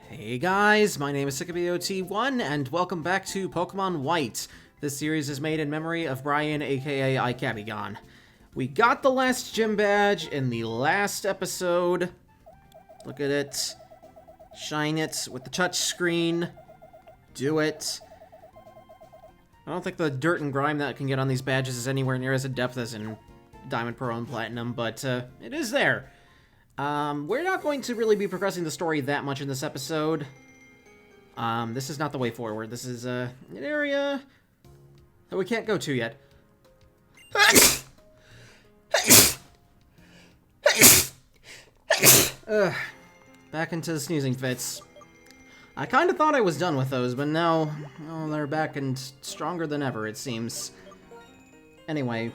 Hey guys, my name is iKabigon, and welcome back to Pokemon White. This series is made in memory of Brian, aka iKabigon. We got the last gym badge in the last episode. Look at it. Shine it with the touch screen. Do it. I don't think the dirt and grime that can get on these badges is anywhere near as in-depth as in Diamond, Pearl, and Platinum, but it is there. We're not going to really be progressing the story that much in this episode. This is not the way forward. This is an area that we can't go to yet. Back into the sneezing fits. I kind of thought I was done with those, but now, well, they're back and stronger than ever, it seems. Anyway,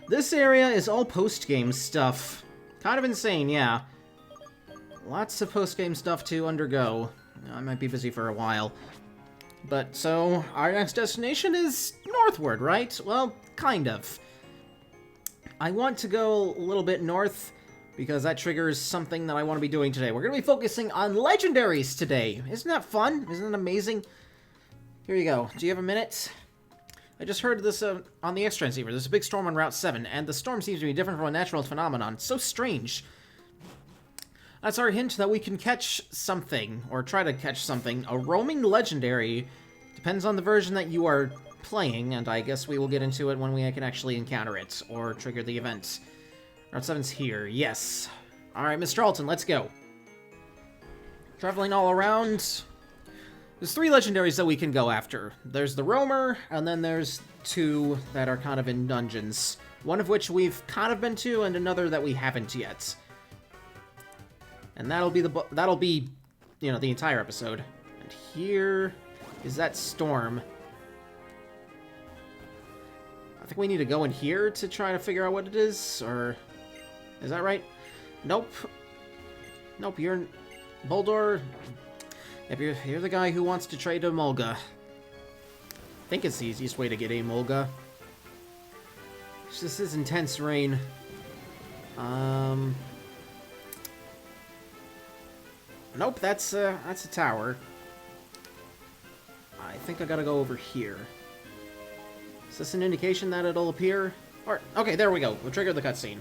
this area is all post-game stuff. Kind of insane, yeah. Lots of post-game stuff to undergo. I might be busy for a while. But, so, our next destination is northward, right? Well, kind of. I want to go a little bit north, because that triggers something that I want to be doing today. We're going to be focusing on Legendaries today. Isn't that fun? Isn't it amazing? Here you go. Do you have a minute? I just heard this on the X-Transceiver. There's a big storm on Route 7, and the storm seems to be different from a natural phenomenon. It's so strange. That's our hint that we can catch something, or try to catch something. A roaming legendary. Depends on the version that you are playing, and I guess we will get into it when we can actually encounter it, or trigger the event. Route 7's here, yes. Alright, Mr. Alton, let's go. Traveling all around. There's 3 legendaries that we can go after. There's the Roamer, and then there's 2 that are kind of in dungeons. One of which we've kind of been to, and another that we haven't yet. And that'll be, you know, the entire episode. And here is that storm. I think we need to go in here to try to figure out what it is, or... Is that right? Nope. Nope, you're... Boldor... Yep, you're the guy who wants to trade a Mulga. I think it's the easiest way to get a Mulga. This is intense rain. Nope, that's a tower. I think I gotta go over here. Is this an indication that it'll appear? Or, okay, there we go. We'll trigger the cutscene.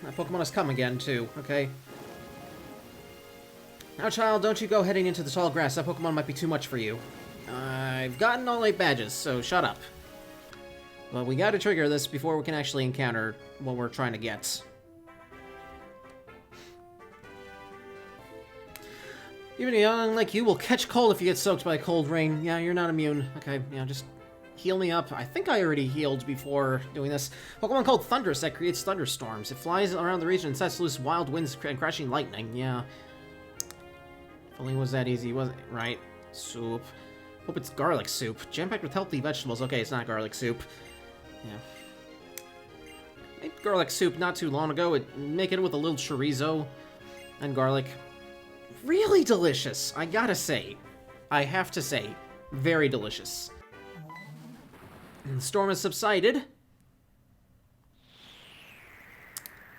That Pokemon has come again, too. Okay. Now, child, don't you go heading into the tall grass. That Pokemon might be too much for you. I've gotten all 8 badges, so shut up. Well, we gotta trigger this before we can actually encounter what we're trying to get. Even a young like you will catch cold if you get soaked by cold rain. Yeah, you're not immune. Okay, yeah, just heal me up. I think I already healed before doing this. Pokemon called Thunderous that creates thunderstorms. It flies around the region and sets loose wild winds and crashing lightning. Yeah. If only it was that easy, wasn't it? Right. Soup. Hope it's garlic soup. Jam-packed with healthy vegetables. Okay, it's not garlic soup. Yeah. I made garlic soup not too long ago. Make it with a little chorizo and garlic. Really delicious, I gotta say. I have to say. Very delicious. The storm has subsided.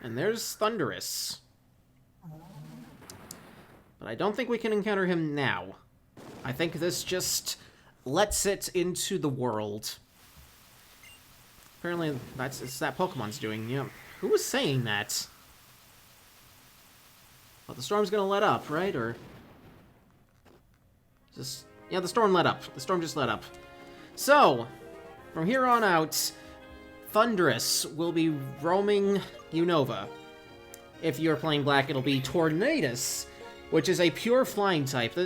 And there's Thunderous. But I don't think we can encounter him now. I think this just lets it into the world. Apparently, it's that Pokemon's doing, yeah. Who was saying that? Well, the storm's gonna let up, right? Or... just... yeah, the storm let up. The storm just let up. So... from here on out, Thunderous will be roaming Unova. If you're playing Black, it'll be Tornadus, which is a pure flying type,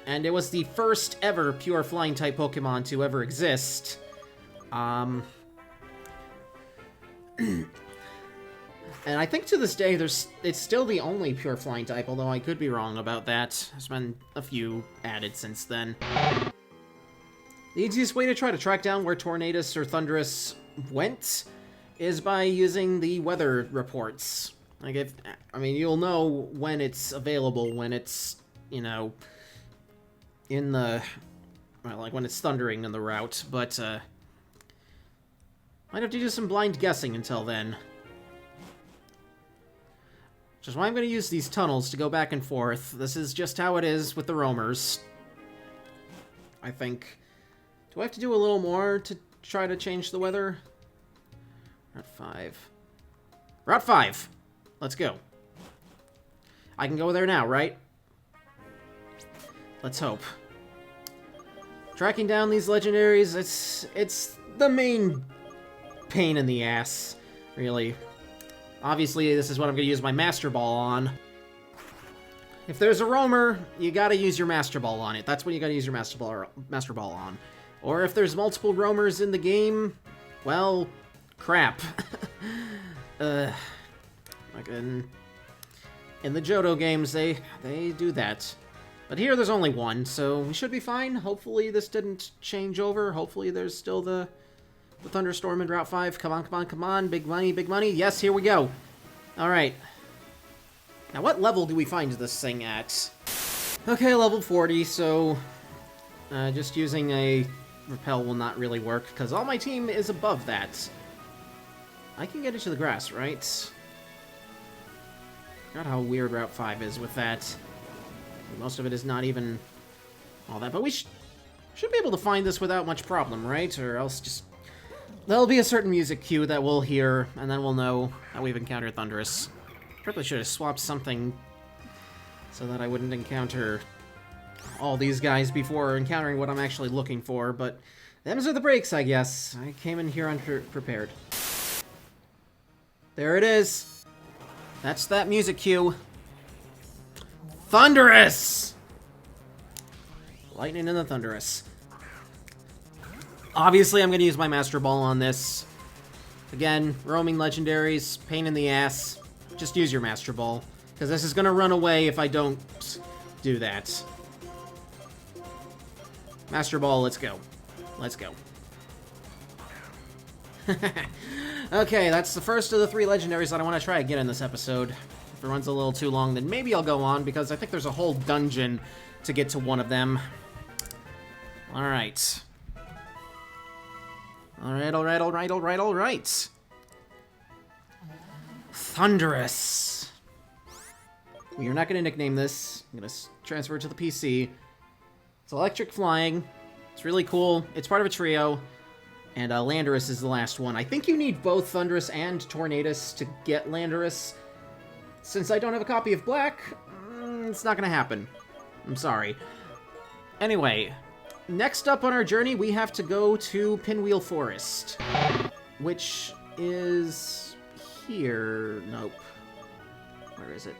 and it was the first ever pure flying type Pokemon to ever exist. And I think to this day, it's still the only pure flying type, although I could be wrong about that. There's been a few added since then. The easiest way to try to track down where Tornadus or Thunderous went is by using the weather reports. Like, I mean, you'll know when it's available, when it's, you know, in the, well, like when it's thundering in the route, but, might have to do some blind guessing until then. Which is why I'm going to use these tunnels to go back and forth. This is just how it is with the roamers. I think. Do I have to do a little more to try to change the weather? Route 5. Route 5! Let's go. I can go there now, right? Let's hope. Tracking down these legendaries, it's the main pain in the ass, really. Obviously, this is what I'm going to use my Master Ball on. If there's a roamer, you gotta use your Master Ball on it. That's what you gotta use your Master Ball on. Or if there's multiple roamers in the game, well, crap. Like in the Johto games, they do that. But here there's only one, so we should be fine. Hopefully this didn't change over. Hopefully there's still the Thunderstorm in Route 5. Come on, come on, come on. Big money, big money. Yes, here we go. Alright. Now, what level do we find this thing at? Okay, level 40, so just using a Repel will not really work, because all my team is above that. I can get into the grass, right? Forgot how weird Route 5 is with that. Most of it is not even all that, but we should be able to find this without much problem, right? Or else just... There'll be a certain music cue that we'll hear, and then we'll know that we've encountered Thunderous. Probably should have swapped something so that I wouldn't encounter all these guys before encountering what I'm actually looking for, but them's are the breaks, I guess. I came in here unprepared. There it is. That's that music cue. Thunderous! Lightning and the Thunderous. Obviously, I'm going to use my Master Ball on this. Again, roaming legendaries, pain in the ass. Just use your Master Ball, because this is going to run away if I don't do that. Master Ball, let's go. Let's go. Okay, that's the first of the 3 legendaries that I want to try again in this episode. If it runs a little too long, then maybe I'll go on, because I think there's a whole dungeon to get to one of them. Alright. Alright, alright, alright, alright, alright. Thunderous. We are not going to nickname this. I'm going to transfer it to the PC. It's electric flying. It's really cool. It's part of a trio. And Lanturn is the last one. I think you need both Thunderous and Tornadus to get Lanturn. Since I don't have a copy of Black, it's not going to happen. I'm sorry. Anyway, next up on our journey, we have to go to Pinwheel Forest. Which is... here. Nope. Where is it?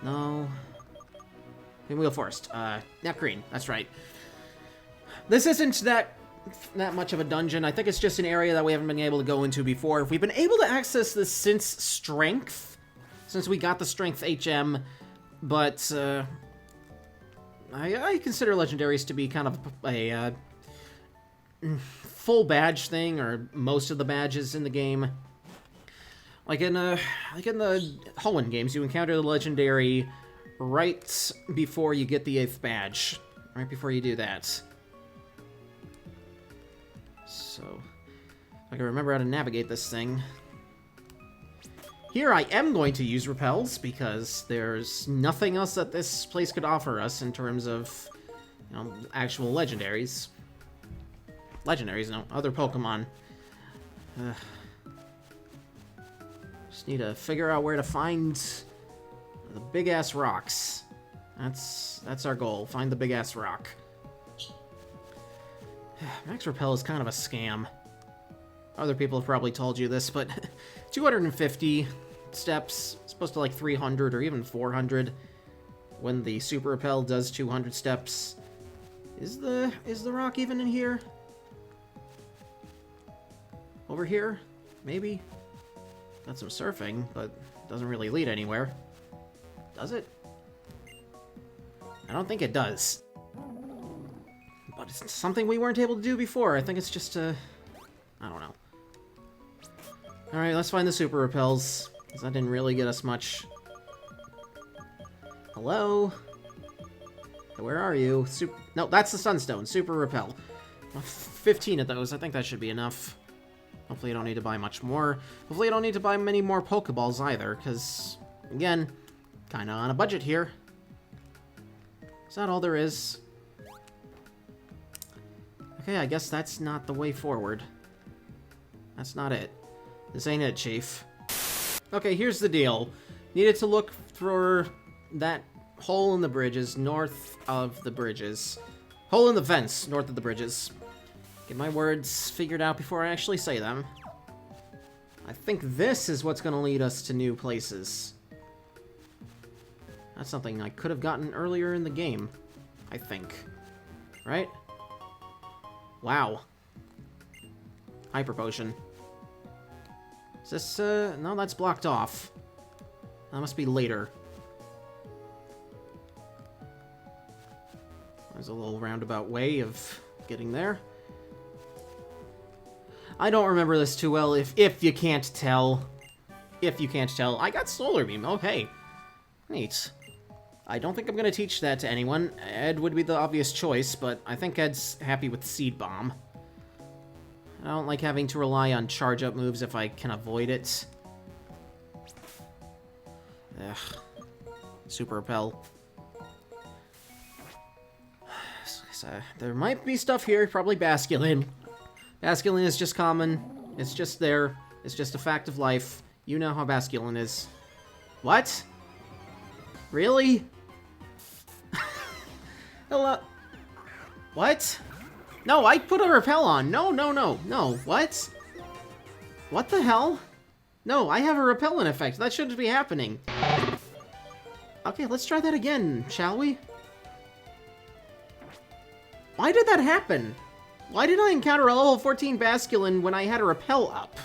No. Pinwheel Forest. Not green. That's right. This isn't that much of a dungeon. I think it's just an area that we haven't been able to go into before. We've been able to access this since Strength. Since we got the Strength HM. But, I consider Legendaries to be kind of a, full badge thing, or most of the badges in the game. Like in the Hoenn games, you encounter the Legendary right before you get the 8th badge. Right before you do that. So, if I can remember how to navigate this thing. Here I am going to use Repels, because there's nothing else that this place could offer us in terms of, you know, actual Legendaries. Legendaries, no, other Pokemon. Just need to figure out where to find the big-ass rocks. That's our goal, find the big-ass rock. Max Repel is kind of a scam. Other people have probably told you this, but 250 steps, supposed to like 300 or even 400 when the Super Repel does 200 steps. Is the rock even in here? Over here? Maybe? Got some surfing, but doesn't really lead anywhere. Does it? I don't think it does. But it's something we weren't able to do before. I think it's just I don't know. Alright, let's find the Super Repels, because that didn't really get us much. Hello? Where are you? No, that's the Sunstone. Super Repel. 15 of those. I think that should be enough. Hopefully I don't need to buy much more. Hopefully I don't need to buy many more Pokeballs either, because, again, kind of on a budget here. Is that all there is? Okay, I guess that's not the way forward. That's not it. This ain't it, Chief. Okay, here's the deal. Needed to look for that hole in the bridges north of the bridges. Hole in the fence north of the bridges. Get my words figured out before I actually say them. I think this is what's going to lead us to new places. That's something I could have gotten earlier in the game, I think. Right? Wow. Hyper Potion. Is this, no, that's blocked off. That must be later. There's a little roundabout way of getting there. I don't remember this too well, if you can't tell. If you can't tell. I got Solar Beam, okay. Neat. I don't think I'm gonna teach that to anyone. Ed would be the obvious choice, but I think Ed's happy with Seed Bomb. I don't like having to rely on charge-up moves if I can avoid it. Ugh. Super Repel. So, there might be stuff here, probably Basculin. Basculin is just common. It's just there. It's just a fact of life. You know how Basculin is. What? Really? Hello? What? No, I put a Repel on. No, no, no, no. What? What the hell? No, I have a repellent effect. That shouldn't be happening. Okay, let's try that again, shall we? Why did that happen? Why did I encounter a level 14 Basculin when I had a Repel up?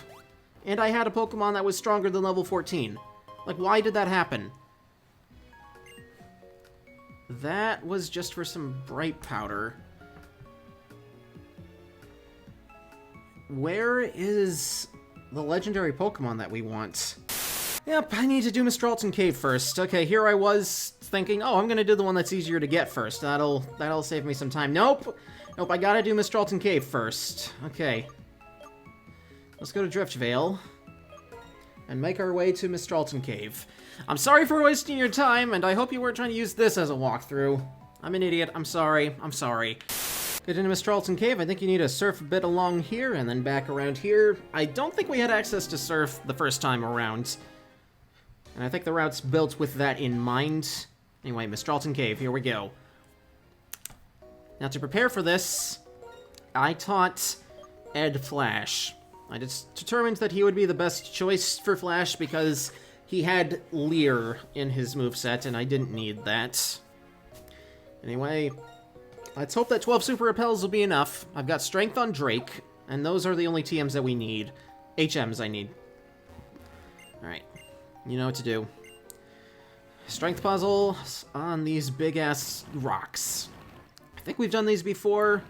And I had a Pokemon that was stronger than level 14. Like, why did that happen? That was just for some Bright Powder. Where is the legendary Pokemon that we want? Yep, I need to do Mr. Alton Cave first. Okay, here I was thinking, oh, I'm gonna do the one that's easier to get first. That'll save me some time. Nope! Nope, I gotta do Mr. Alton Cave first. Okay. Let's go to Driftvale. And make our way to Mr. Alton Cave. I'm sorry for wasting your time, and I hope you weren't trying to use this as a walkthrough. I'm an idiot. I'm sorry. I'm sorry. Get into Mr. Alton Cave. I think you need to surf a bit along here, and then back around here. I don't think we had access to surf the first time around. And I think the route's built with that in mind. Anyway, Mr. Alton Cave, here we go. Now, to prepare for this, I taught Ed Flash. I just determined that he would be the best choice for Flash because he had Leer in his moveset, and I didn't need that. Anyway, let's hope that 12 Super Repels will be enough. I've got Strength on Drake, and those are the only TMs that we need. HMs I need. Alright, you know what to do. Strength puzzles on these big-ass rocks. I think we've done these before,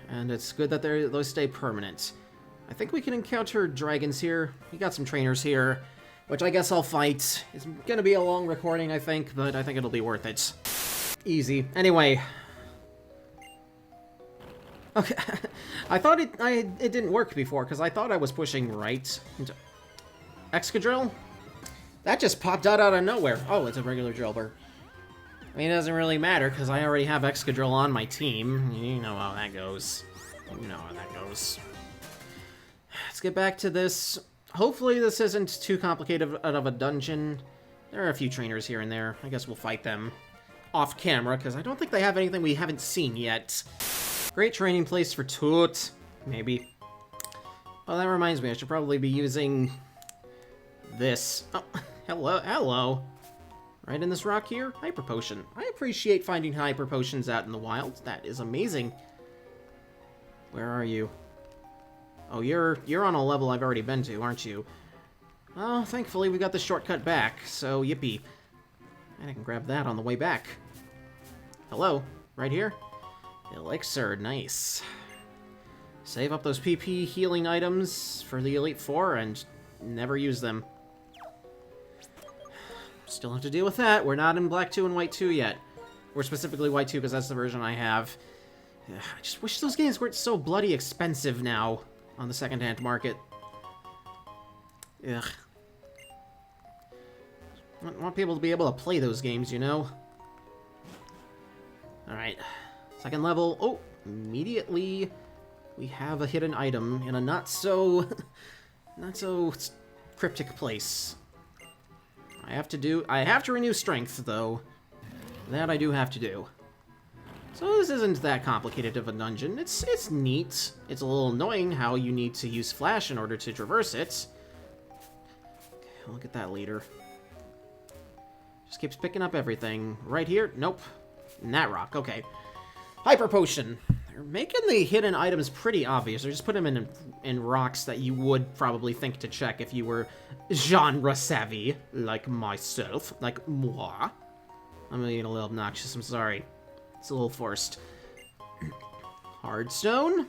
and it's good that those stay permanent. I think we can encounter dragons here. We got some trainers here, which I guess I'll fight. It's gonna be a long recording, I think, but I think it'll be worth it. Easy. Anyway. Okay. I thought it didn't work before, because I thought I was pushing right into... Excadrill? That just popped out of nowhere. Oh, it's a regular Drillbur. I mean, it doesn't really matter, because I already have Excadrill on my team. You know how that goes. You know how that goes. Let's get back to this. Hopefully this isn't too complicated of a dungeon. There are a few trainers here and there. I guess we'll fight them off camera, because I don't think they have anything we haven't seen yet. Great training place for Toot. Maybe. Oh, that reminds me, I should probably be using this. Oh, hello, hello. Right in this rock here? Hyper Potion. I appreciate finding Hyper Potions out in the wild. That is amazing. Where are you? Oh, you're on a level I've already been to, aren't you? Oh, thankfully we got the shortcut back, so yippee. And I can grab that on the way back. Hello, right here? Elixir, nice. Save up those PP healing items for the Elite Four and never use them. Still have to deal with that. We're not in Black 2 and White 2 yet. Or specifically White 2, because that's the version I have. I just wish those games weren't so bloody expensive now. on the secondhand market. Ugh. I want people to be able to play those games, you know? Alright. Second level. Oh, immediately we have a hidden item in a not so cryptic place. I have to renew strength, though. That I do have to do. So this isn't that complicated of a dungeon. It's neat. It's a little annoying how you need to use flash in order to traverse it. Okay, look at that leader. Just keeps picking up everything. Right here? Nope. And that rock. Okay. Hyper Potion. They're making the hidden items pretty obvious. They're just putting them in rocks that you would probably think to check if you were genre savvy, like myself, like moi. I'm being a little obnoxious, I'm sorry. It's a little forced. Hardstone?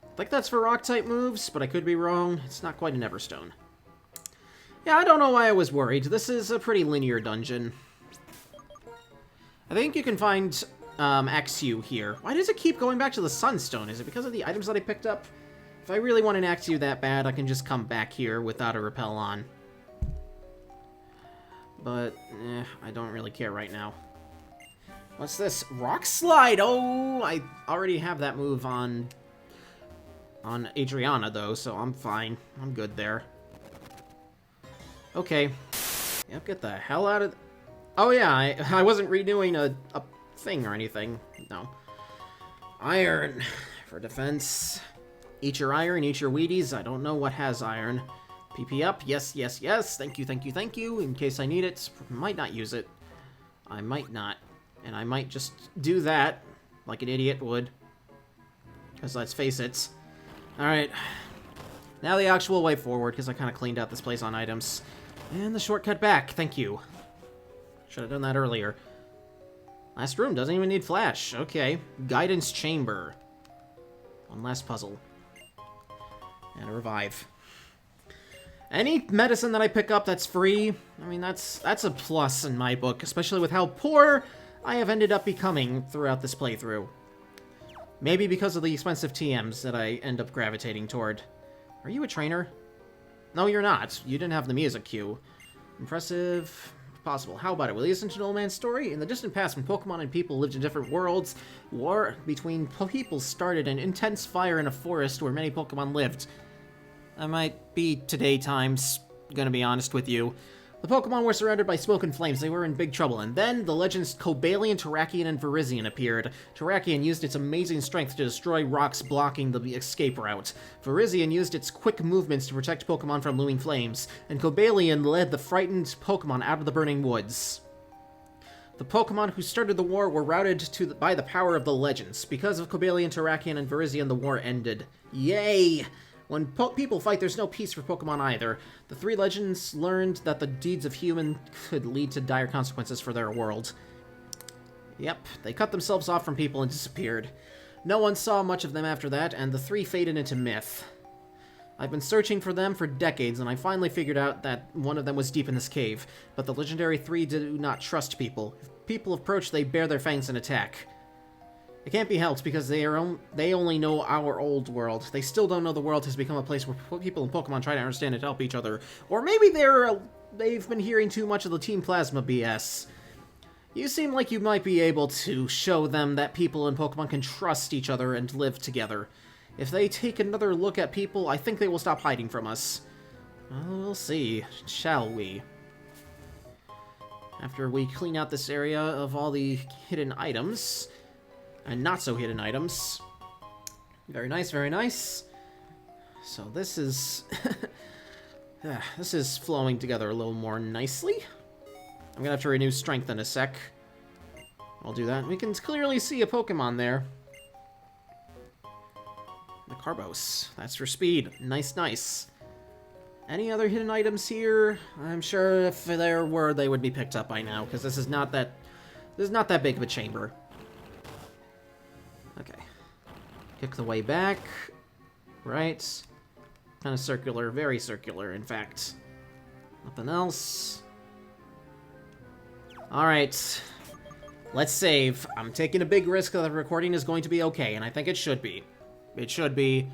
I think that's for rock-type moves, but I could be wrong. It's not quite an Everstone. Yeah, I don't know why I was worried. This is a pretty linear dungeon. I think you can find XU here. Why does it keep going back to the Sunstone? Is it because of the items that I picked up? If I really want an XU that bad, I can just come back here without a Repel on. But, I don't really care right now. What's this? Rock Slide! Oh, I already have that move on Adriana, though, so I'm fine. I'm good there. Okay. Yep, get the hell out of... Oh, yeah, I wasn't renewing a thing or anything. No. Iron for defense. Eat your iron, eat your Wheaties. I don't know what has iron. PP up. Yes, yes, yes. Thank you, thank you, thank you. In case I need it. Might not use it. I might not. And I might just do that like an idiot would. Because let's face it. Alright. Now the actual way forward, because I kind of cleaned out this place on items. And the shortcut back. Thank you. Should have done that earlier. Last room doesn't even need flash. Okay. Guidance chamber. One last puzzle. And a revive. Any medicine that I pick up that's free, I mean, that's a plus in my book, especially with how poor I have ended up becoming throughout this playthrough. Maybe because of the expensive TMs that I end up gravitating toward. Are you a trainer? No, you're not. You didn't have the music cue. Impressive. Possible. How about it? Will you listen to an old man's story? In the distant past, when Pokemon and people lived in different worlds, war between people started an intense fire in a forest where many Pokemon lived. I might be today times, gonna be honest with you. The Pokemon were surrounded by smoke and flames. They were in big trouble. And then the legends Cobalion, Terrakion, and Virizion appeared. Terrakion used its amazing strength to destroy rocks blocking the escape route. Virizion used its quick movements to protect Pokemon from looming flames. And Cobalion led the frightened Pokemon out of the burning woods. The Pokemon who started the war were routed by the power of the legends. Because of Cobalion, Terrakion, and Virizion, the war ended. Yay! When people fight, there's no peace for Pokemon either. The three legends learned that the deeds of human could lead to dire consequences for their world. Yep, they cut themselves off from people and disappeared. No one saw much of them after that, and the three faded into myth. I've been searching for them for decades, and I finally figured out that one of them was deep in this cave. But the legendary three do not trust people. If people approach, they bare their fangs and attack. It can't be helped because they only know our old world. They still don't know the world has become a place where people and Pokemon try to understand and help each other. Or maybe they've been hearing too much of the Team Plasma BS. You seem like you might be able to show them that people and Pokemon can trust each other and live together. If they take another look at people, I think they will stop hiding from us. Well, we'll see, shall we? After we clean out this area of all the hidden items... and not so hidden items. Very nice, very nice. So this is... this is flowing together a little more nicely. I'm gonna have to renew strength in a sec. I'll do that. We can clearly see a Pokemon there. The Carbos. That's for speed. Nice, nice. Any other hidden items here? I'm sure if there were, they would be picked up by now, because this is not that big of a chamber. Okay. Kick the way back. Right. Kind of circular. Very circular, in fact. Nothing else. Alright. Let's save. I'm taking a big risk that the recording is going to be okay, and I think it should be. It should be.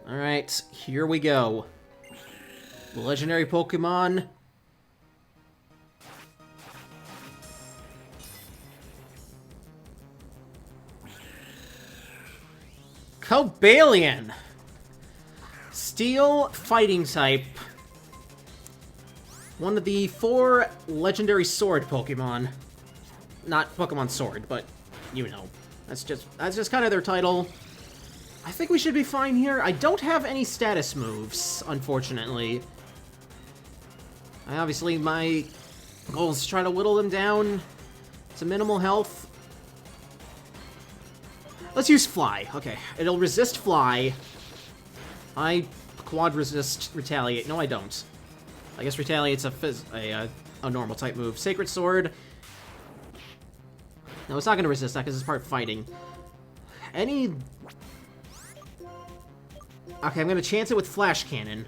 Alright, here we go. The legendary Pokemon. Cobalion! Steel fighting type. One of the 4 legendary sword Pokemon. Not Pokemon Sword, but you know. That's just kind of their title. I think we should be fine here. I don't have any status moves, unfortunately. Obviously, my goal is to try to whittle them down to minimal health. Let's use Fly. Okay, it'll resist Fly. I quad resist Retaliate. No, I don't. I guess Retaliate's a normal type move. Sacred Sword. No, it's not going to resist that because it's part fighting. Okay, I'm going to chance it with Flash Cannon.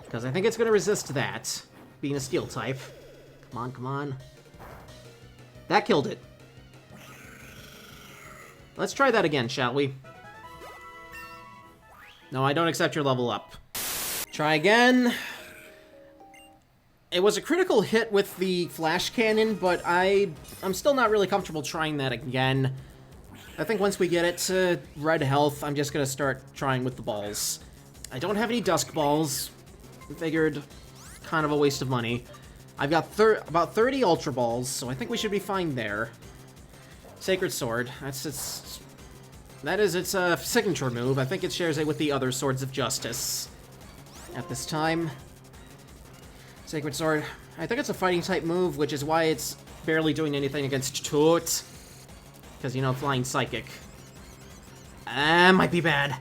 Because I think it's going to resist that, being a Steel type. Come on, come on. That killed it. Let's try that again, shall we? No, I don't accept your level up. Try again. It was a critical hit with the Flash Cannon, but I'm still not really comfortable trying that again. I think once we get it to red health, I'm just gonna start trying with the balls. I don't have any Dusk Balls. Figured, kind of a waste of money. I've got about 30 Ultra Balls, so I think we should be fine there. Sacred Sword. That is its signature move. I think it shares it with the other Swords of Justice at this time. Sacred Sword. I think it's a fighting type move, which is why it's barely doing anything against Toot. Because, you know, Flying Psychic. Might be bad.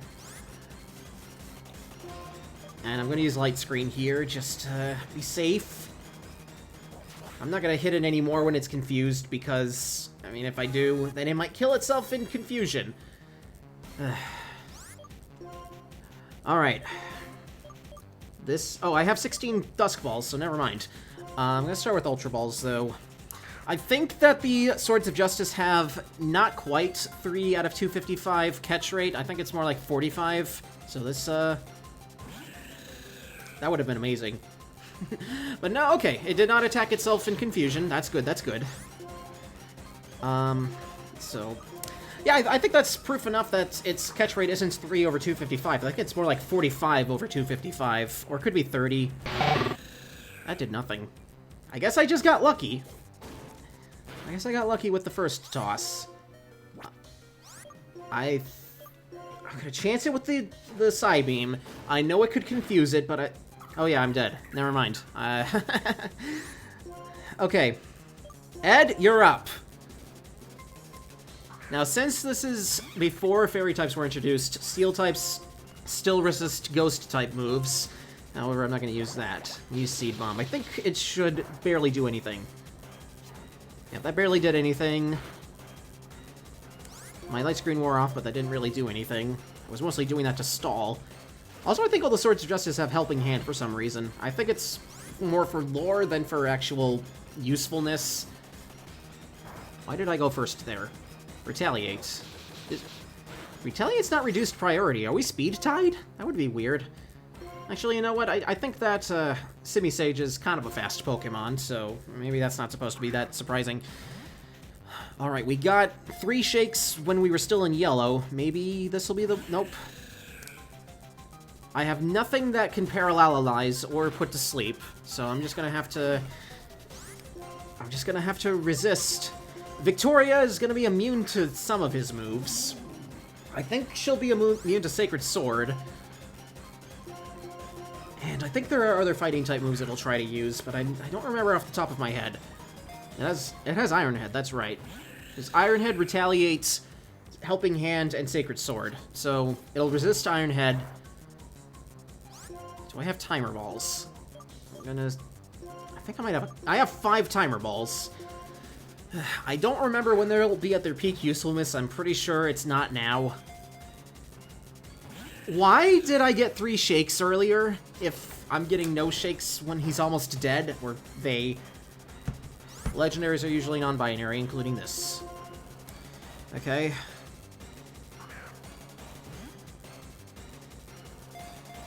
And I'm going to use Light Screen here, just to be safe. I'm not going to hit it anymore when it's confused, because, I mean, if I do, then it might kill itself in confusion. Alright. Oh, I have 16 Dusk Balls, so never mind. I'm going to start with Ultra Balls, though. I think that the Swords of Justice have not quite 3 out of 255 catch rate. I think it's more like 45. So this, that would have been amazing. But no, okay. It did not attack itself in confusion. That's good, that's good. So... yeah, I think that's proof enough that its catch rate isn't 3 over 255. I think it's more like 45 over 255. Or it could be 30. That did nothing. I guess I just got lucky. I guess I got lucky with the first toss. I'm gonna chance it with the Psybeam. I know it could confuse it, but oh yeah, I'm dead. Never mind. Okay. Ed, you're up. Now, since this is before Fairy types were introduced, Steel types still resist Ghost type moves. However, I'm not going to use that. Use Seed Bomb. I think it should barely do anything. Yeah, that barely did anything. My Light Screen wore off, but that didn't really do anything. I was mostly doing that to stall. Also, I think all the Swords of Justice have Helping Hand for some reason. I think it's more for lore than for actual usefulness. Why did I go first there? Retaliate. Retaliate's not reduced priority. Are we speed tied? That would be weird. Actually, you know what? I think that Simisage is kind of a fast Pokemon, so maybe that's not supposed to be that surprising. Alright, we got 3 shakes when we were still in yellow. Maybe this will be the... nope. I have nothing that can parallelize or put to sleep, so I'm just gonna have to... resist. Victoria is gonna be immune to some of his moves. I think she'll be immune to Sacred Sword. And I think there are other fighting-type moves it'll try to use, but I don't remember off the top of my head. It has Iron Head, that's right. Because Iron Head retaliates Helping Hand and Sacred Sword. So, it'll resist Iron Head. Do I have Timer Balls? I think I might have... I have 5 Timer Balls. I don't remember when they'll be at their peak usefulness. I'm pretty sure it's not now. Why did I get 3 shakes earlier if I'm getting no shakes when he's almost dead? Or they... Legendaries are usually non-binary, including this. Okay.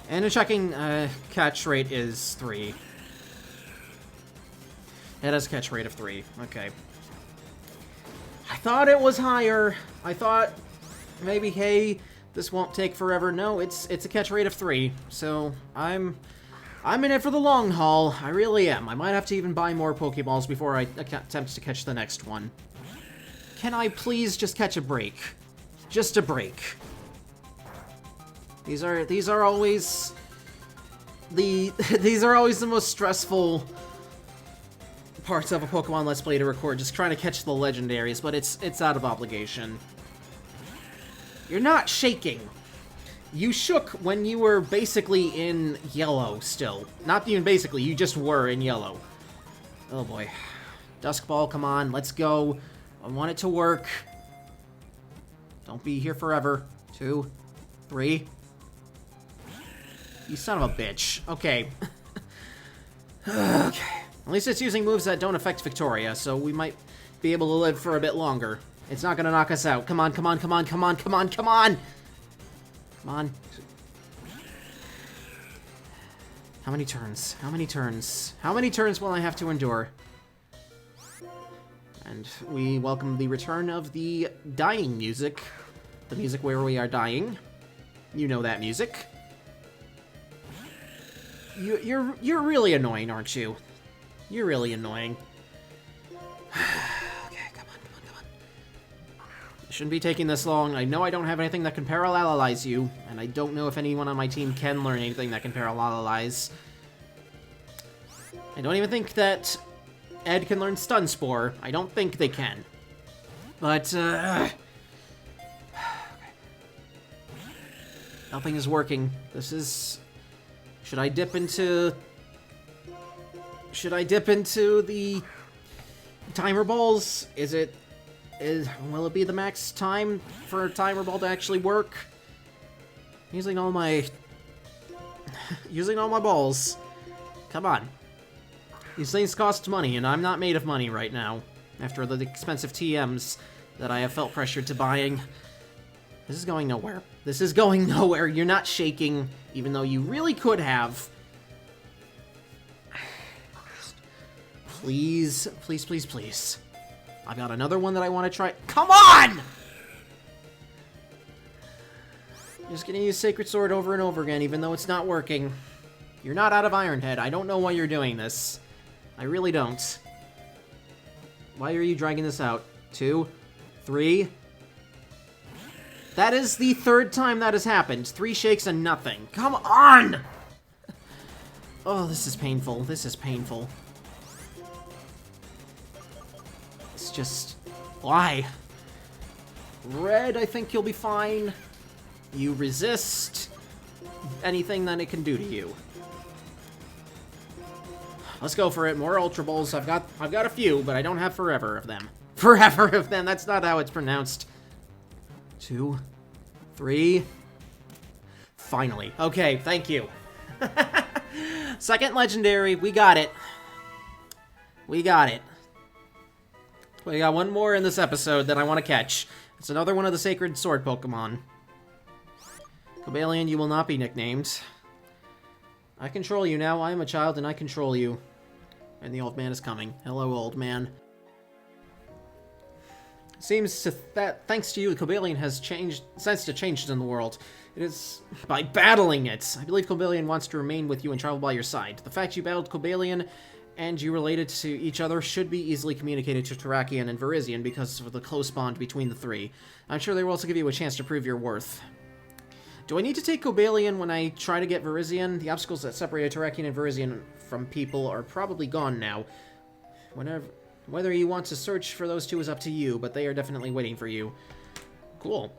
And a checking catch rate is 3. It has a catch rate of 3. Okay. I thought it was higher. I thought maybe, hey, this won't take forever. No, it's a catch rate of 3. So I'm in it for the long haul. I really am. I might have to even buy more Pokeballs before I attempt to catch the next one. Can I please just catch a break? Just a break. These are always these are always the most stressful parts of a Pokemon Let's Play to record, just trying to catch the legendaries, but it's out of obligation. You're not shaking. You shook when you were basically in yellow still. Not even basically, you just were in yellow. Oh boy. Dusk Ball, come on, let's go. I want it to work. Don't be here forever. 2, 3. You son of a bitch. Okay. Okay. At least it's using moves that don't affect Victoria, so we might be able to live for a bit longer. It's not gonna knock us out. Come on, come on, come on, come on, come on, come on! Come on. How many turns? How many turns? How many turns will I have to endure? And we welcome the return of the dying music. The music where we are dying. You know that music. You're really annoying, aren't you? You're really annoying. Okay, come on. It shouldn't be taking this long. I know I don't have anything that can parallelize you, and I don't know if anyone on my team can learn anything that can parallelize. I don't even think that Ed can learn Stun Spore. I don't think they can. But, okay. Nothing is working. This is... Should I dip into the timer balls? Will it be the max time for a timer ball to actually work? Using all my balls. Come on. These things cost money, and I'm not made of money right now. After the expensive TMs that I have felt pressured to buying. This is going nowhere. This is going nowhere. You're not shaking, even though you really could have. Please, please, please, please. I got another one that I want to try. Come on! I'm just gonna use Sacred Sword over and over again, even though it's not working. You're not out of Iron Head. I don't know why you're doing this. I really don't. Why are you dragging this out? 2, 3... That is the 3rd time that has happened. 3 shakes and nothing. Come on! Oh, this is painful. This is painful. It's just... Why? Red, I think you'll be fine. You resist anything that it can do to you. Let's go for it. More Ultra Balls. I've got a few, but I don't have forever of them. Forever of them. That's not how it's pronounced. 2, 3. Finally. Okay, thank you. Second legendary. We got it. We got it. We got one more in this episode that I want to catch. It's another one of the Sacred Sword Pokemon. Cobalion, you will not be nicknamed. I control you now. I am a child and I control you. And the old man is coming. Hello, old man. Seems that thanks to you, Cobalion has sensed a change in the world. It is by battling it. I believe Cobalion wants to remain with you and travel by your side. The fact you battled Cobalion and you related to each other should be easily communicated to Terrakion and Virizion because of the close bond between the 3. I'm sure they will also give you a chance to prove your worth. Do I need to take Cobalion when I try to get Virizion? The obstacles that separated Terrakion and Virizion from people are probably gone now. Whether you want to search for those two is up to you, but they are definitely waiting for you. Cool.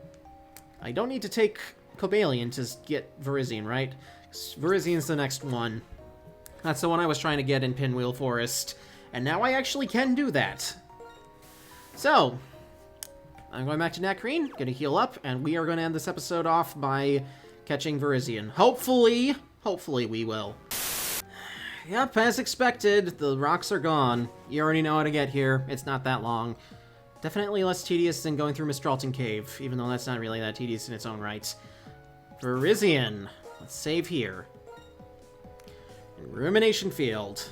I don't need to take Cobalion to get Virizion, right? Virizion's the next one. That's the one I was trying to get in Pinwheel Forest. And now I actually can do that. So, I'm going back to Nacrene, gonna heal up, and we are gonna end this episode off by catching Virizion. Hopefully we will. Yep, as expected, the rocks are gone. You already know how to get here. It's not that long. Definitely less tedious than going through Mistralton Cave, even though that's not really that tedious in its own right. Virizion. Let's save here. Rumination Field.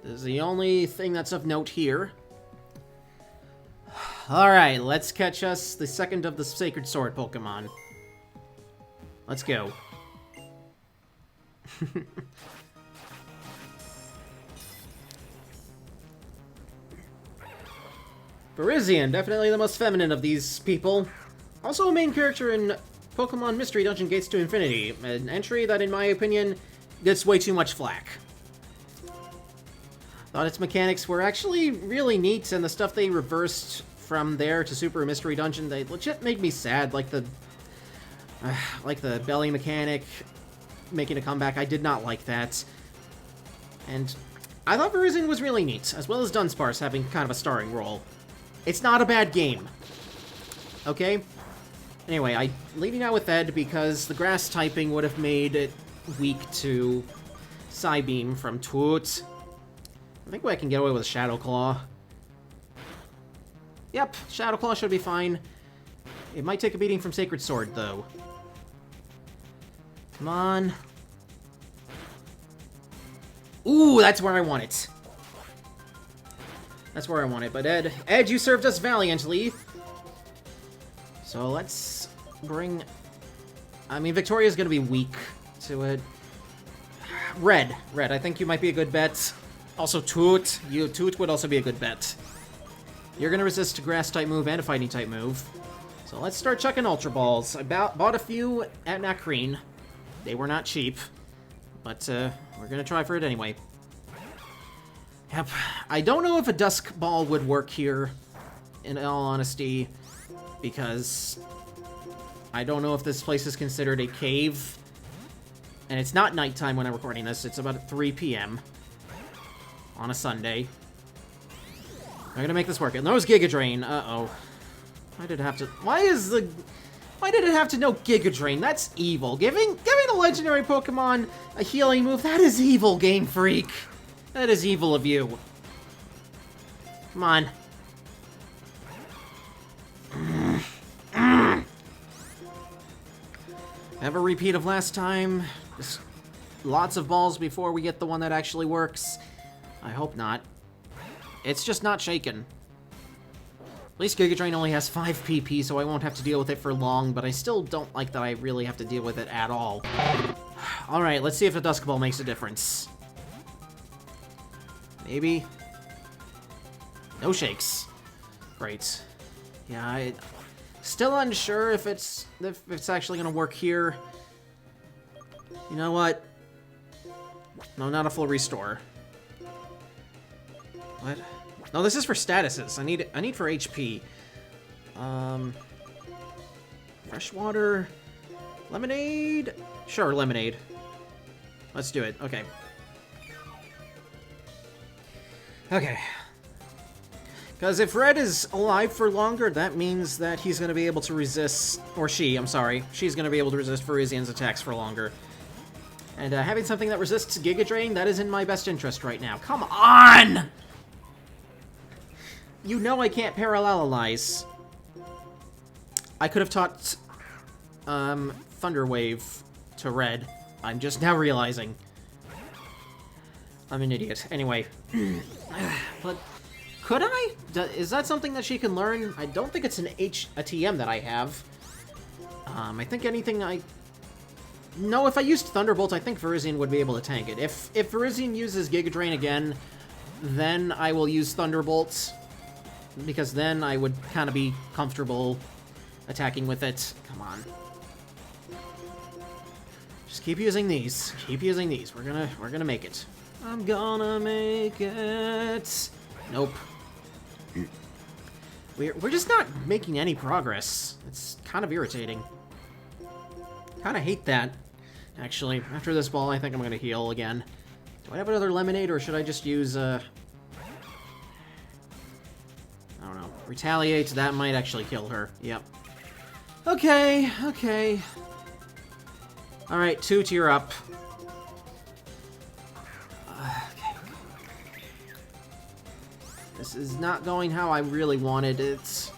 This is the only thing that's of note here. Alright, let's catch us the second of the Sacred Sword Pokemon. Let's go. Virizion, definitely the most feminine of these people. Also a main character in Pokemon Mystery Dungeon Gates to Infinity, an entry that, in my opinion, gets way too much flack. Thought its mechanics were actually really neat, and the stuff they reversed from there to Super Mystery Dungeon, they legit made me sad, like the belly mechanic making a comeback. I did not like that. And I thought Virizion was really neat, as well as Dunsparce having kind of a starring role. It's not a bad game. Okay? Anyway, I'm leading out with Ed because the grass typing would have made it weak to Psybeam from Toot. I think I can get away with a Shadow Claw. Yep, Shadow Claw should be fine. It might take a beating from Sacred Sword, though. Come on. Ooh, that's where I want it. That's where I want it. But Ed, you served us valiantly. So let's bring... I mean, Victoria's gonna be weak to it. Red, I think you might be a good bet. Also, Toot. Toot would also be a good bet. You're gonna resist a Grass-type move and a Fighting-type move. So let's start chucking Ultra Balls. I bought a few at Nakreen. They were not cheap. But, we're gonna try for it anyway. Yep. I don't know if a Dusk Ball would work here, in all honesty, because I don't know if this place is considered a cave. And it's not nighttime when I'm recording this. It's about 3 p.m. on a Sunday. I'm gonna make this work. And there's Giga Drain. Uh-oh. Why did it have to... Why did it have to know Giga Drain? That's evil. Giving a legendary Pokemon a healing move, that is evil, Game Freak. That is evil of you. Come on. Have a repeat of last time. Just lots of balls before we get the one that actually works. I hope not. It's just not shaken. At least Giga Drain only has 5 PP, so I won't have to deal with it for long, but I still don't like that I really have to deal with it at all. Alright, let's see if a Dusk Ball makes a difference. Maybe. No shakes. Great. Yeah, I... Still unsure if it's actually gonna work here. You know what? No, not a full restore. What? No, this is for statuses. I need for HP. Freshwater, lemonade. Sure, lemonade. Let's do it. Okay. Okay. Because if Red is alive for longer, that means that he's going to be able to resist... Or she, I'm sorry. She's going to be able to resist Virizion's attacks for longer. And having something that resists Giga Drain, that is in my best interest right now. Come on! You know I can't parallelize. I could have taught Thunder Wave to Red. I'm just now realizing. I'm an idiot. Anyway. But... Could I? Is that something that she can learn? I don't think it's a TM that I have. I think anything I... No, if I used Thunderbolt, I think Virizion would be able to tank it. If Virizion uses Giga Drain again, then I will use Thunderbolt, because then I would kind of be comfortable attacking with it. Come on. Just keep using these. Keep using these. We're gonna make it. I'm gonna make it. Nope. We're just not making any progress. It's kind of irritating. Kind of hate that. Actually, after this ball, I think I'm going to heal again. Do I have another lemonade, or should I just use, I don't know. Retaliate, that might actually kill her. Yep. Okay, okay. Alright, Toot, you're up. This is not going how I really wanted it.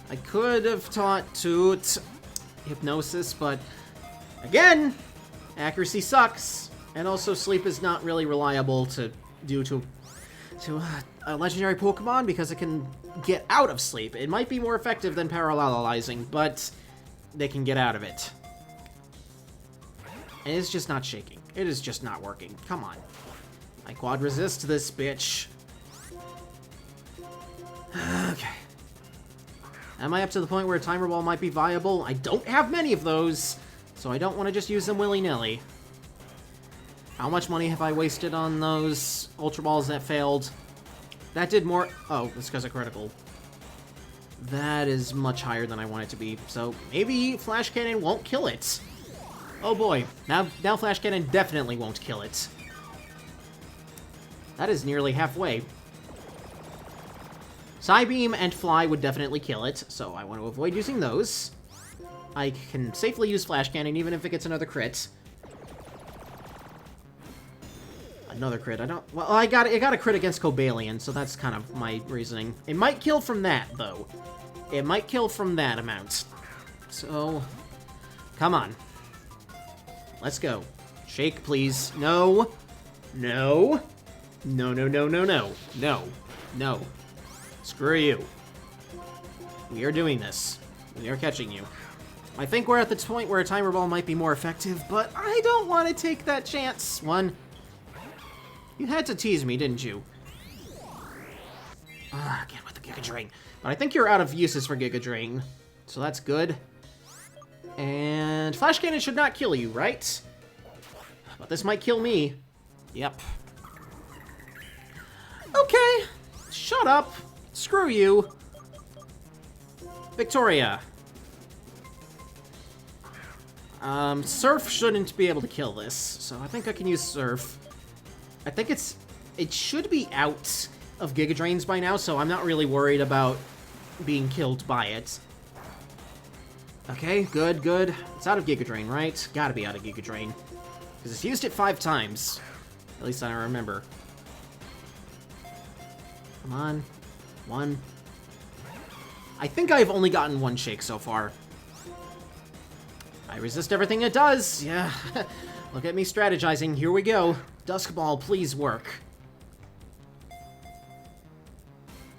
I could have taught Toot Hypnosis, but Again, accuracy sucks, and also sleep is not really reliable to do to a legendary Pokemon because it can get out of sleep. It might be more effective than parallelizing, but they can get out of it. And it's just not shaking. It is just not working. Come on. I quad resist this bitch. Okay. Am I up to the point where a Timer Ball might be viable? I don't have many of those, so I don't want to just use them willy-nilly. How much money have I wasted on those Ultra Balls that failed? That did more... Oh, it's because of critical. That is much higher than I want it to be, so maybe Flash Cannon won't kill it. Oh boy, now Flash Cannon definitely won't kill it. That is nearly halfway. Psybeam and Fly would definitely kill it, so I want to avoid using those. I can safely use Flash Cannon even if it gets another crit. Another crit, I don't... Well, it got a crit against Cobalion, so that's kind of my reasoning. It might kill from that, though. It might kill from that amount. So, come on. Let's go. Shake, please. No. No. No, no, no, no, no. No. No. Screw you. We are doing this. We are catching you. I think we're at the point where a Timer Ball might be more effective, but I don't want to take that chance. One. You had to tease me, didn't you? Again with the Giga Drain. But I think you're out of uses for Giga Drain, so that's good. And Flash Cannon should not kill you, right? But this might kill me. Yep. Okay. Shut up. Screw you. Victoria. Surf shouldn't be able to kill this, so I think I can use Surf. I think it should be out of Giga Drains by now, so I'm not really worried about being killed by it. Okay, good, good. It's out of Giga Drain, right? Gotta be out of Giga Drain. Because it's used it 5 times. At least I remember. Come on. 1. I think I've only gotten 1 shake so far. I resist everything it does. Yeah. Look at me strategizing. Here we go. Dusk Ball, please work.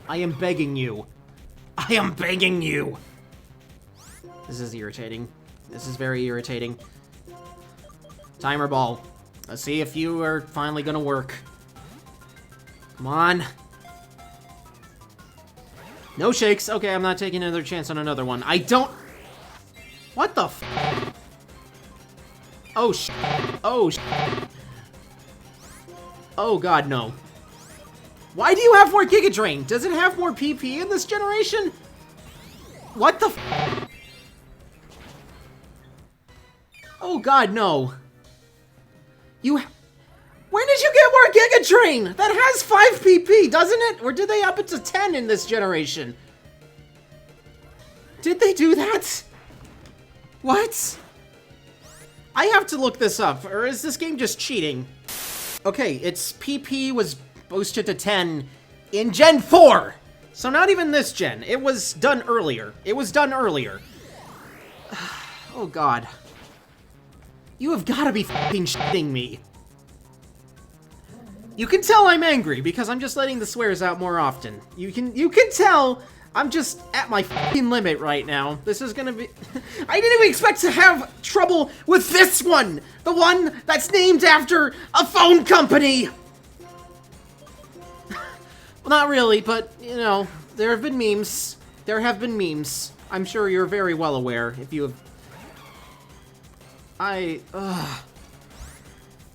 I am begging you. I am begging you. This is irritating. This is very irritating. Timer Ball. Let's see if you are finally gonna work. Come on. No shakes. Okay, I'm not taking another chance on another one. I don't... What the f... Oh, sh... Oh, sh... Oh, God, no. Why do you have more Giga Drain? Does it have more PP in this generation? What the f... Oh, God, no. You... When did you get more Giga Drain? That has 5 PP, doesn't it? Or did they up it to 10 in this generation? Did they do that? What? I have to look this up, or is this game just cheating? Okay, its PP was boosted to 10 in Gen 4! So not even this gen. It was done earlier. It was done earlier. Oh, God. You have got to be f***ing shitting me. You can tell I'm angry because I'm just letting the swears out more often. You can tell I'm just at my f***ing limit right now. This is gonna be... I didn't even expect to have trouble with this one! The one that's named after a phone company! Well, not really, but, you know, there have been memes. There have been memes. I'm sure you're very well aware if you have...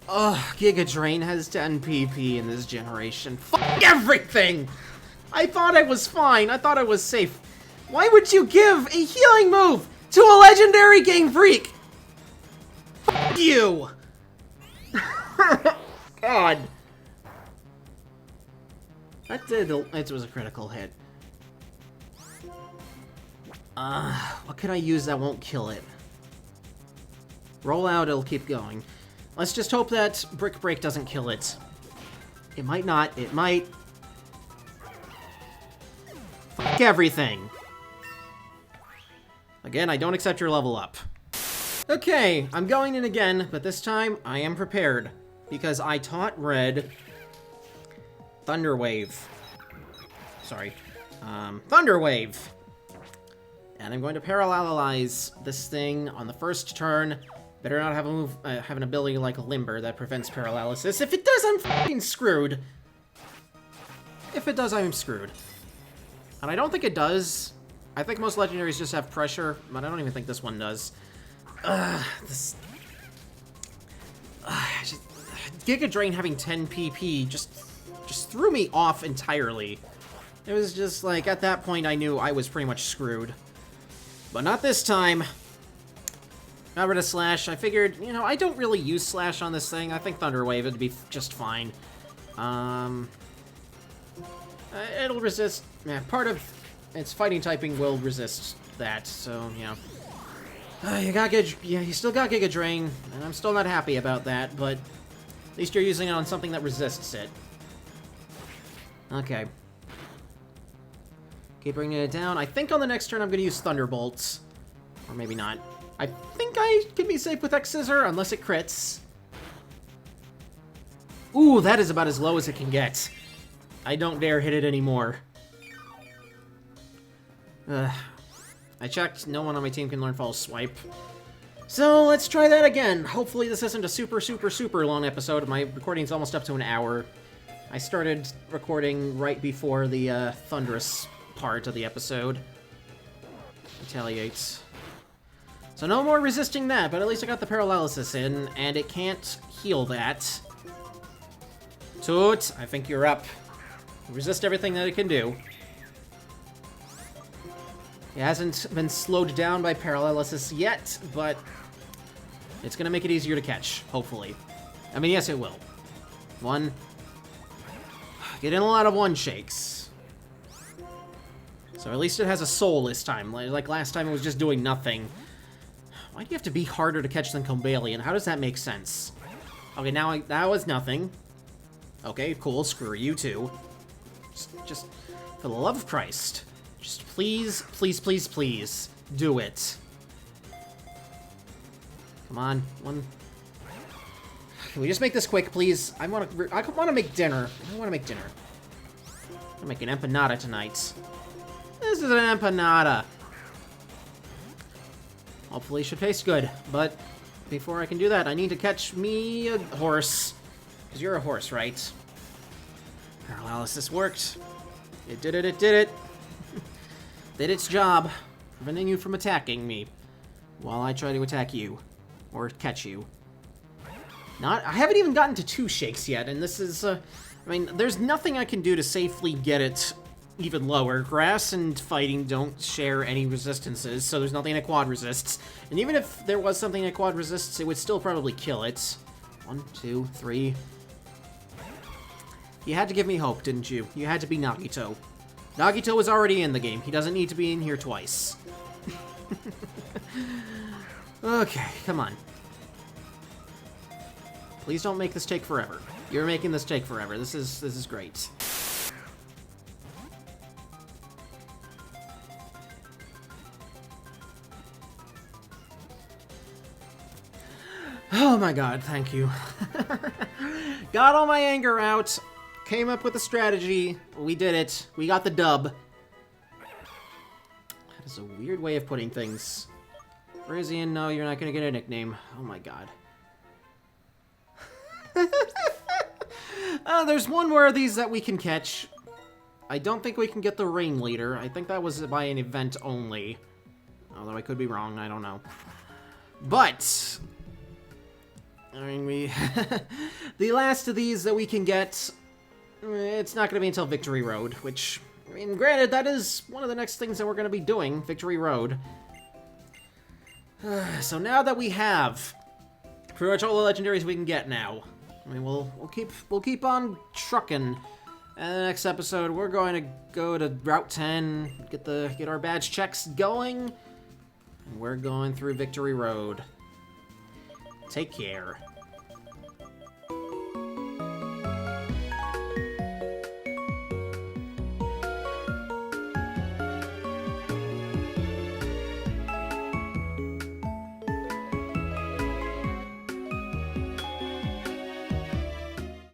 Giga Drain has 10 PP in this generation. Fuck everything! I thought I was fine. I thought I was safe. Why would you give a healing move to a legendary Game Freak? Fuck you! God. It was a critical hit. What can I use that won't kill it? Roll out, it'll keep going. Let's just hope that Brick Break doesn't kill it. It might not. It might. Fuck everything. Again, I don't accept your level up. Okay, I'm going in again, but this time I am prepared. Because I taught Red Thunder Wave. Sorry. Thunder Wave! And I'm going to parallelize this thing on the first turn. Better not have a move, have an ability like Limber that prevents paralysis. If it does, I'm fucking screwed. If it does, I'm screwed. And I don't think it does. I think most legendaries just have pressure, but I don't even think this one does. Giga Drain having 10 PP just threw me off entirely. It was just like, at that point I knew I was pretty much screwed. But not this time. Got rid of Slash. I figured, you know, I don't really use Slash on this thing. I think Thunder Wave would be just fine. It'll resist... Yeah, part of its fighting typing will resist that, so, you know. You still got Giga Drain, and I'm still not happy about that, but at least you're using it on something that resists it. Okay. Keep bringing it down. I think on the next turn I'm going to use Thunderbolts. Or maybe not. I think I can be safe with X-Scissor, unless it crits. Ooh, that is about as low as it can get. I don't dare hit it anymore. I checked, no one on my team can learn False Swipe. So, let's try that again. Hopefully this isn't a super, super, super long episode. My recording's almost up to an hour. I started recording right before the Thunderous part of the episode. Retaliates. So no more resisting that, but at least I got the paralysis in, and it can't heal that. Toot, I think you're up. Resist everything that it can do. It hasn't been slowed down by paralysis yet, but it's gonna make it easier to catch, hopefully. I mean, yes, it will. One. Get in a lot of one shakes. So at least it has a soul this time. Like last time it was just doing nothing. Why do you have to be harder to catch than Combalion? How does that make sense? Okay, now that was nothing. Okay, cool. Screw you too. Just for the love of Christ. Just please, please, please, please, do it. Come on, one. Can we just make this quick, please? I want to make dinner. I want to make dinner. I'm gonna make an empanada tonight. This is an empanada. Hopefully it should taste good, but before I can do that, I need to catch me a horse. Because you're a horse, right? Paralysis worked. It did it, it did it. Did its job, preventing you from attacking me while I try to attack you, or catch you. I haven't even gotten to 2 shakes yet, and this is, I mean, there's nothing I can do to safely get it even lower. Grass and fighting don't share any resistances, so there's nothing that quad resists. And even if there was something that quad resists, it would still probably kill it. 1, 2, 3. You had to give me hope, didn't you? You had to be Nagito. Nagito was already in the game. He doesn't need to be in here twice. Okay, come on. Please don't make this take forever. You're making this take forever. This is great. Oh my god, thank you. Got all my anger out. Came up with a strategy. We did it. We got the dub. That is a weird way of putting things. Frisian, no, you're not gonna get a nickname. Oh my god. There's one more of these that we can catch. I don't think we can get the ringleader. I think that was by an event only. Although I could be wrong, I don't know. But I mean, the last of these that we can get, it's not going to be until Victory Road, which, I mean, granted, that is one of the next things that we're going to be doing, Victory Road. So now that we have pretty much all the legendaries we can get now, I mean, we'll keep on trucking. And the next episode, we're going to go to Route 10, get our badge checks going, and we're going through Victory Road. Take care.